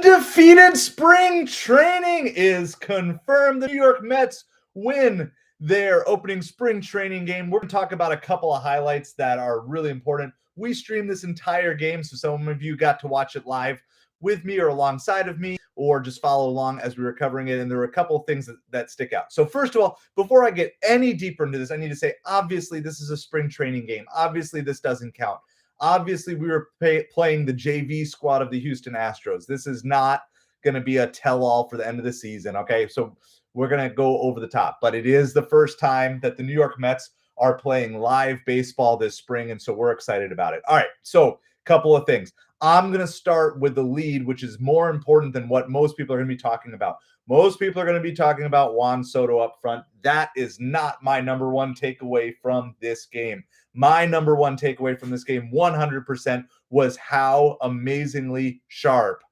Undefeated spring training is confirmed. The New York Mets win their opening spring training game. We're going to talk about a couple of highlights that are really important. We streamed this entire game, so some of you got to watch it live with me or alongside of me, or just follow along as we were covering it. And there were a couple of things that stick out. So first of all, before I get any deeper into this, I need to say, obviously, this is a spring training game. Obviously, this doesn't count. Obviously, we were playing the JV squad of the Houston Astros. This is not going to be a tell-all for the end of the season, okay? So we're going to go over the top. But it is the first time that the New York Mets are playing live baseball this spring, and so we're excited about it. All right, so a couple of things. I'm going to start with the lead, which is more important than what most people are going to be talking about. Most people are going to be talking about Juan Soto up front. That is not my number one takeaway from this game. My number one takeaway from this game, 100%, was how amazingly sharp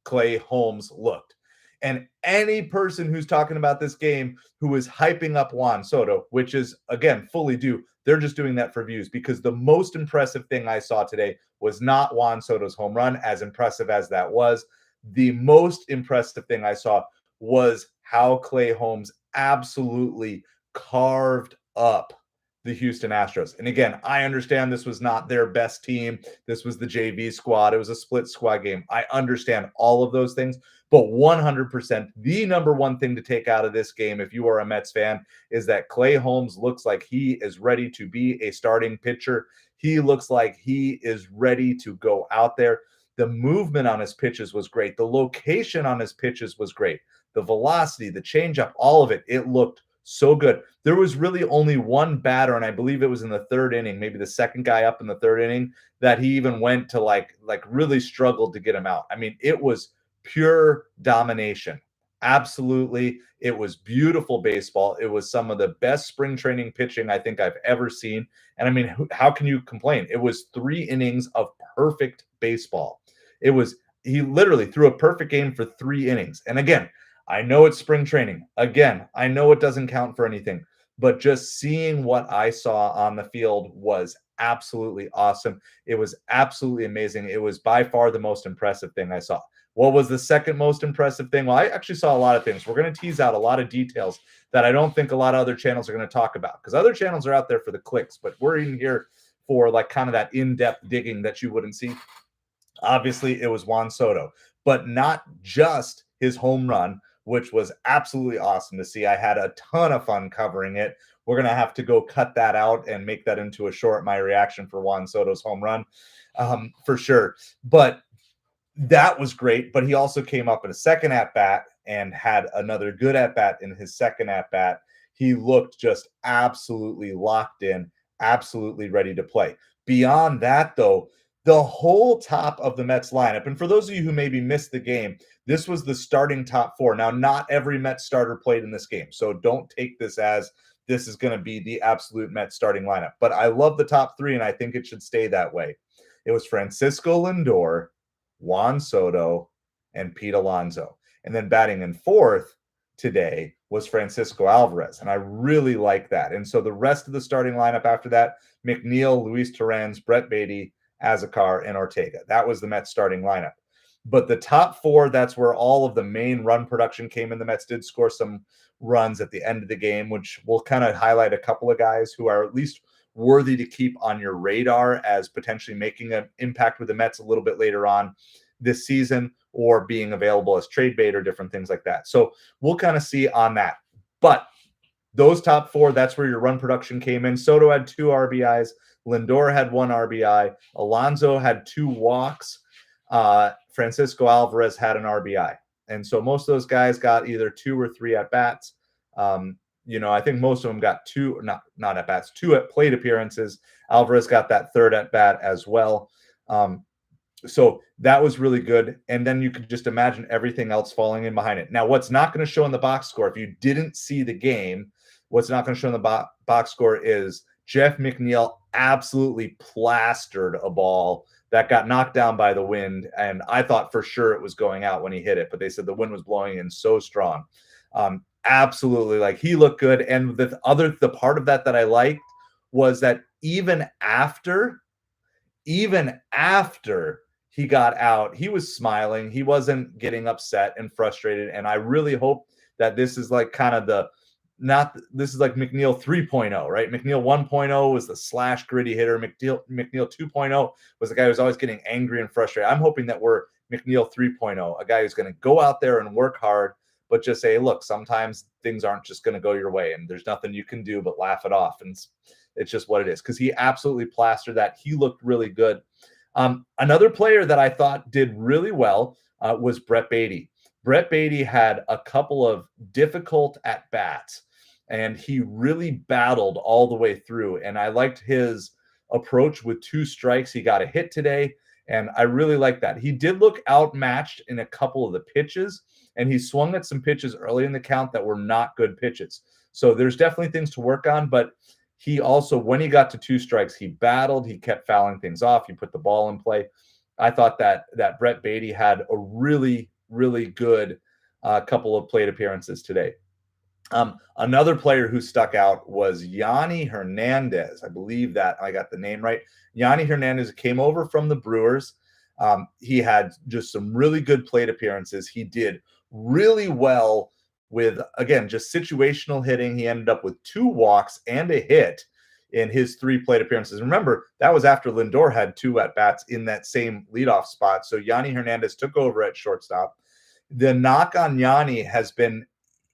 Clay Holmes looked. And any person who's talking about this game who is hyping up Juan Soto, which is, again, fully due, they're just doing that for views, because the most impressive thing I saw today was not Juan Soto's home run, as impressive as that was. The most impressive thing I saw was how Clay Holmes absolutely carved up the Houston Astros. And again, I understand this was not their best team. This was the JV squad. It was a split squad game. I understand all of those things, but 100%, the number one thing to take out of this game, if you are a Mets fan, is that Clay Holmes looks like he is ready to be a starting pitcher. He looks like he is ready to go out there. The movement on his pitches was great. The location on his pitches was great. The velocity, the changeup, all of it, it looked so good. There was really only one batter, and I believe it was in the third inning, maybe the second guy up in the third inning, that he even went to like really struggled to get him out. I mean, it was pure domination. Absolutely. It was beautiful baseball. It was some of the best spring training pitching I think I've ever seen. And I mean, how can you complain? It was 3 innings of perfect baseball. He literally threw a perfect game for 3 innings. And again, I know it's spring training. Again, I know it doesn't count for anything, but just seeing what I saw on the field was absolutely awesome. It was absolutely amazing. It was by far the most impressive thing I saw. What was the second most impressive thing? Well, I actually saw a lot of things. We're going to tease out a lot of details that I don't think a lot of other channels are going to talk about, because other channels are out there for the clicks, but we're in here for like kind of that in-depth digging that you wouldn't see. Obviously, it was Juan Soto, but not just his home run, which was absolutely awesome to see. I had a ton of fun covering it. We're going to have to go cut that out and make that into a short, my reaction for Juan Soto's home run, for sure. But that was great. But he also came up in a second at-bat and had another good at-bat in his second at-bat. He looked just absolutely locked in, absolutely ready to play. Beyond that, though, the whole top of the Mets lineup, and for those of you who maybe missed the game, this was the starting top 4. Now, not every Mets starter played in this game, so don't take this as this is going to be the absolute Mets starting lineup. But I love the top 3, and I think it should stay that way. It was Francisco Lindor, Juan Soto, and Pete Alonso. And then batting in fourth today was Francisco Alvarez, and I really like that. And so the rest of the starting lineup after that, McNeil, Luis Torrens, Brett Baty, Azakar, and Ortega. That was the Mets starting lineup. But the top 4, that's where all of the main run production came in. The Mets did score some runs at the end of the game, which we'll kind of highlight a couple of guys who are at least worthy to keep on your radar as potentially making an impact with the Mets a little bit later on this season, or being available as trade bait or different things like that. So we'll kind of see on that. But those top 4, that's where your run production came in. Soto had 2 RBIs. Lindor had 1 RBI. Alonso had 2 walks. Francisco Alvarez had an RBI. And so most of those guys got either 2 or 3 at-bats. I think most of them got 2, not at-bats, 2 at plate appearances. Alvarez got that 3rd at-bat as well. So that was really good. And then you could just imagine everything else falling in behind it. Now, what's not going to show in the box score, if you didn't see the game, what's not going to show in the box score is Jeff McNeil absolutely plastered a ball that got knocked down by the wind. And I thought for sure it was going out when he hit it, but they said the wind was blowing in so strong. Absolutely. Like, he looked good. And the part of that I liked was that even after he got out, he was smiling. He wasn't getting upset and frustrated. And I really hope that this is like kind of the not this is like McNeil 3.0, right? McNeil 1.0 was the slash gritty hitter. McNeil 2.0 was the guy who was always getting angry and frustrated. I'm hoping that we're McNeil 3.0, a guy who's going to go out there and work hard, but just say, look, sometimes things aren't just going to go your way, and there's nothing you can do but laugh it off. And it's just what it is, because he absolutely plastered that. He looked really good. Another player that I thought did really well was Brett Baty. Brett Baty had a couple of difficult at bats, and he really battled all the way through. And I liked his approach with 2 strikes. He got a hit today, and I really like that. He did look outmatched in a couple of the pitches, and he swung at some pitches early in the count that were not good pitches. So there's definitely things to work on, but he also, when he got to 2 strikes, he battled, he kept fouling things off, he put the ball in play. I thought that Brett Baty had a really, really good couple of plate appearances today. Another player who stuck out was Yanni Hernandez. I believe that I got the name right. Yanni Hernandez came over from the Brewers. He had just some really good plate appearances. He did really well with, again, just situational hitting. He ended up with 2 walks and a hit in his 3 plate appearances. Remember, that was after Lindor had 2 at-bats in that same leadoff spot. So Yanni Hernandez took over at shortstop. The knock on Yanni has been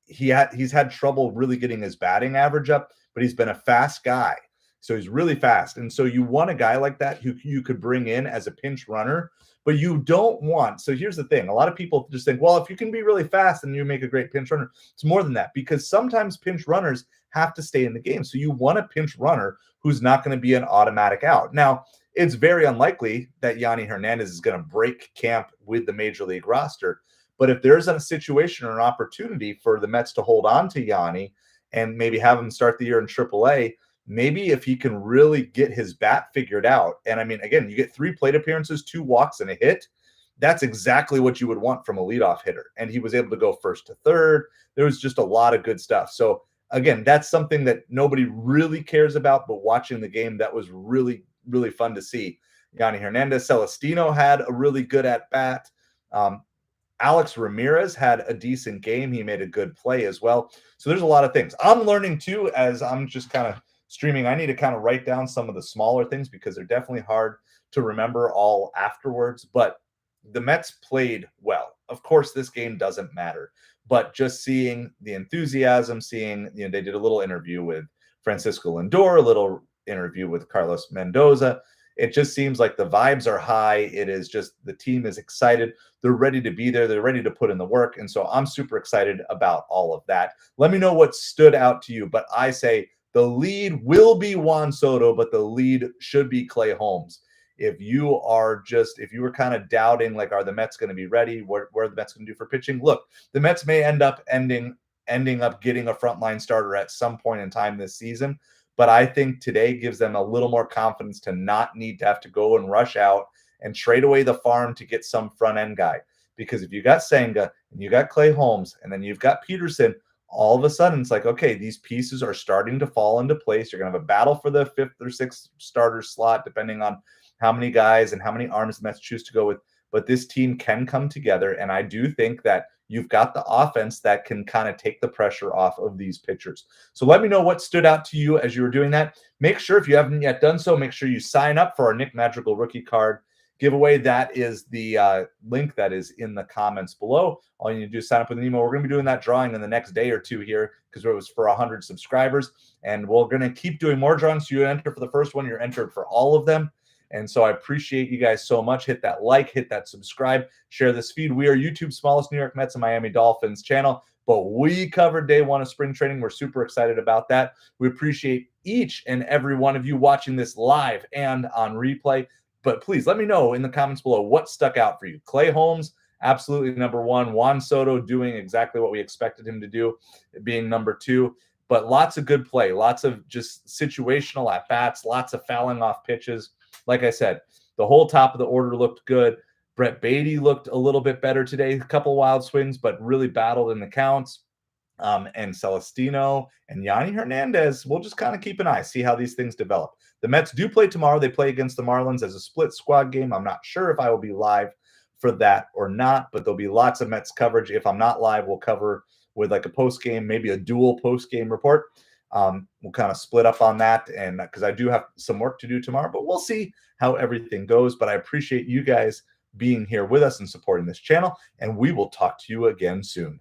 he's had trouble really getting his batting average up, but he's been a fast guy. So he's really fast. And so you want a guy like that who you could bring in as a pinch runner, but you don't want. So here's the thing. A lot of people just think, well, if you can be really fast and you make a great pinch runner, it's more than that, because sometimes pinch runners have to stay in the game. So you want a pinch runner who's not going to be an automatic out. Now, it's very unlikely that Yanni Hernandez is going to break camp with the major league roster. But if there's a situation or an opportunity for the Mets to hold on to Yanni and maybe have him start the year in AAA, maybe if he can really get his bat figured out. And I mean, again, you get 3 plate appearances, 2 walks, and a hit. That's exactly what you would want from a leadoff hitter. And he was able to go first to third. There was just a lot of good stuff. So again, that's something that nobody really cares about, but watching the game, that was really, really fun to see. Yanni Hernandez. Celestino had a really good at bat. Alex Ramirez had a decent game. He made a good play as well. So there's a lot of things. I'm learning too, as I'm just kind of streaming. I need to kind of write down some of the smaller things because they're definitely hard to remember all afterwards. But the Mets played well. Of course, this game doesn't matter. But just seeing the enthusiasm, seeing, they did a little interview with Francisco Lindor, a little interview with Carlos Mendoza. It just seems like the vibes are high. It is just, the team is excited. They're ready to be there. They're ready to put in the work. And so I'm super excited about all of that. Let me know what stood out to you. But I say the lead will be Juan Soto, but the lead should be Clay Holmes. If you were kind of doubting, like, are the Mets going to be ready? What are the Mets going to do for pitching? Look, the Mets may ending up getting a frontline starter at some point in time this season. But I think today gives them a little more confidence to not need to have to go and rush out and trade away the farm to get some front end guy. Because if you got Senga and you got Clay Holmes and then you've got Peterson, all of a sudden it's like, okay, these pieces are starting to fall into place. You're going to have a battle for the 5th or 6th starter slot, depending on how many guys and how many arms the Mets choose to go with. But this team can come together. And I do think that you've got the offense that can kind of take the pressure off of these pitchers. So let me know what stood out to you as you were doing that. Make sure, if you haven't yet done so, make sure you sign up for our Nick Madrigal rookie card giveaway. That is the link that is in the comments below. All you need to do is sign up with an email. We're going to be doing that drawing in the next day or 2 here, because it was for 100 subscribers. And we're going to keep doing more drawings. So you enter for the first one, you're entered for all of them. And so I appreciate you guys so much. Hit that like, hit that subscribe, share this feed. We are YouTube's smallest New York Mets and Miami Dolphins channel, but we covered day 1 of spring training. We're super excited about that. We appreciate each and every one of you watching this live and on replay. But please let me know in the comments below what stuck out for you. Clay Holmes, absolutely number 1. Juan Soto doing exactly what we expected him to do, being number 2. But lots of good play, lots of just situational at-bats, lots of fouling off pitches. Like I said, the whole top of the order looked good. Brett Baty looked a little bit better today. A couple wild swings, but really battled in the counts. and Celestino and Yanni Hernandez. We'll just kind of keep an eye, see how these things develop. The Mets do play tomorrow. They play against the Marlins as a split squad game. I'm not sure if I will be live for that or not, but there'll be lots of Mets coverage. If I'm not live, we'll cover with like a post game, maybe a dual post game report. We'll kind of split up on that, and because I do have some work to do tomorrow, but we'll see how everything goes. But I appreciate you guys being here with us and supporting this channel, and we will talk to you again soon.